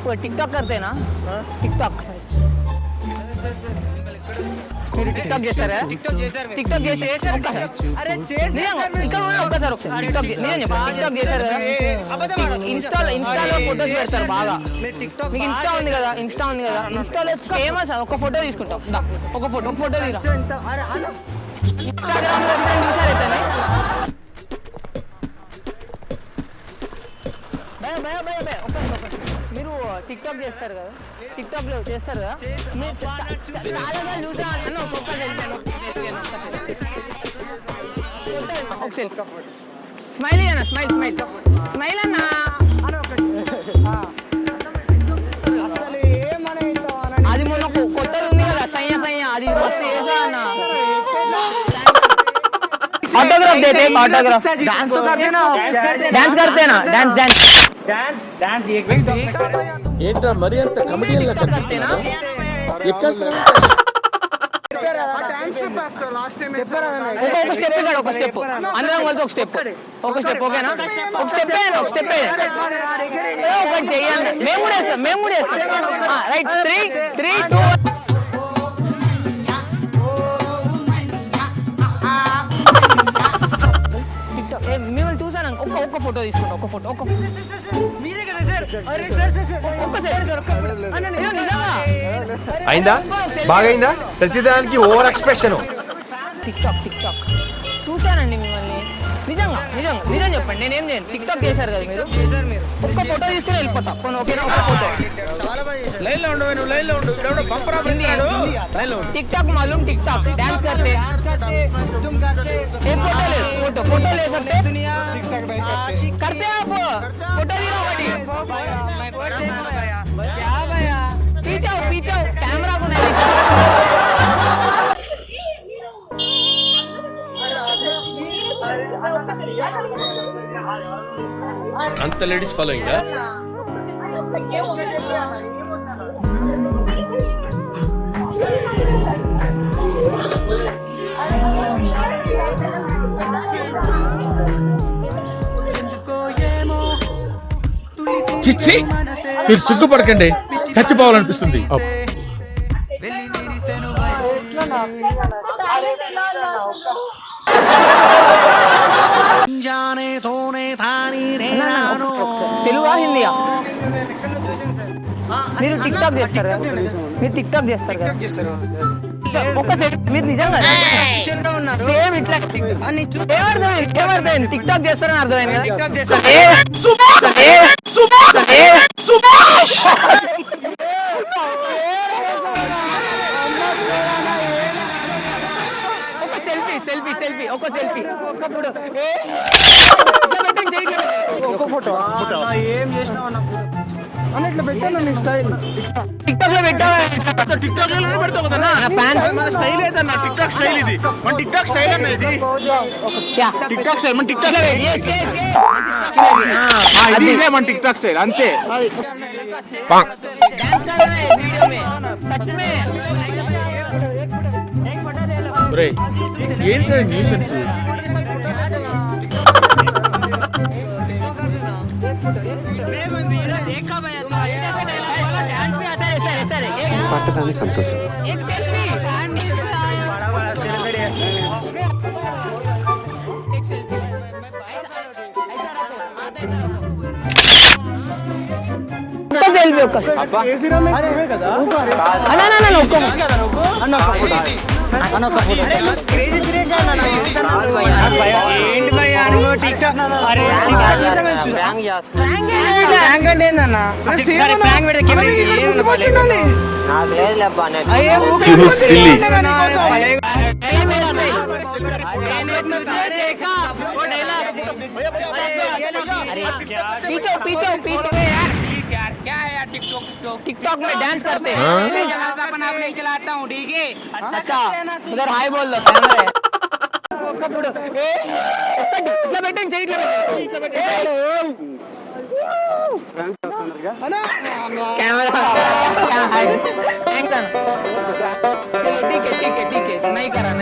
आप टिकटॉक करते हैं ना? टिकटॉक మీరు టిక్టాక్ చేస్తారా? టిక్టాక్ చేశారు అరే ఒక్కసారి టిక్టాక్ చేశారు కదా? ఇన్స్టాలో ఫోటోస్ పెడతారు బాగా. మీకు ఇన్స్టా ఉంది కదా? ఇన్స్టాలో ఫేమస్ ఒక ఫోటో తీసుకుంటాం. ఒక ఫోటో తీరా ఇన్స్టాగ్రామ్ లో చూసారైతే మీరు టిక్టాక్ చేస్తారు కదా? టిక్టాక్ లో చేస్తారు కదా? మీరు చాలా చూసా అన్న స్మైల్ అన్న స్మైల్ అన్న అది మొన్న కొత్తది ఉంది కదా సయ్య అది మస్తు చేసా అన్న. ऑटोग्राफ देते ऑटोग्राफ डांस करते ना डांस ఏంట్రా మరి అంత కమెడియన్ లా కనిపిస్తున్నా? ఎక్కేస్తున్నా ఒక స్టెప్ అందరం కలిసి ఒక స్టెప్ ఓకేనా? ఒక స్టెప్ ఒకటి చెయ్యాలి. మేము కూడా వేస్తాం రైట్ 3 2 మిమ్మల్ని చూసాను. ఒక్క ఫోటో తీసుకుంటా. ఒక్క ఫోటో అయిందా? బాగైందా? ప్రతిదానికి ఓవర్ ఎక్స్ప్రెషన్. టిక్టాక్ చూసానండి మిమ్మల్ని. నిజం చెప్పండి. నేనేం చేయను. టిక్టాక్ చేశారు కదా మీరు? ఒక్క ఫోటో తీసుకుని వెళ్ళిపోతా. ఓకేనా? ఒక ఫోటో टिकटॉक मालूम? टिकटॉक डांस करते एक फोटो ले सकते करते आप फोटो भी पीछे कैमरा को नहीं అంత లేడీస్ ఫాలోయింగ్ చిచ్చి మీరు సిగ్గుపడకండి, చచ్చిపోవాలనిపిస్తుంది. తెలుగా హిందీయా? మీరు టిక్టాక్ చేస్తారు కదా? ఒక సెకండ్ మీరు నిజంగా సేమ్ ఇట్లా ఏమర్థమైంది? టిక్టాక్ చేస్తారని అర్థమైంది కదా? ఒక సెల్ఫీ ఏం చేసినావు అన్నట్లు పెట్టాను నీ స్టైల్. టిక్టాక్ లో పెట్టావా? టిక్టాక్ లో పెడతావు కదా ఫ్యాన్స్ మన స్టైల్ ఏదన్నా టిక్టాక్ స్టైల్ ఇది. మన టిక్టాక్ స్టైల్ అన్న ఇది. టిక్టాక్ స్టైల్ మన టిక్టాక్ ఇదే మన టిక్టాక్ స్టైల్ అంతే. ఏంటి న్యూసెన్స్? పట్టదాన్ని సంతోషం. टिकटॉक में डांस करते हैं। अपना नहीं चलाता हूँ, ठीक है? अच्छा उधर हाय बोल दो कैमरा है। इट्ला बैठें चाहिए कैमरा हाय ठीक है नहीं करा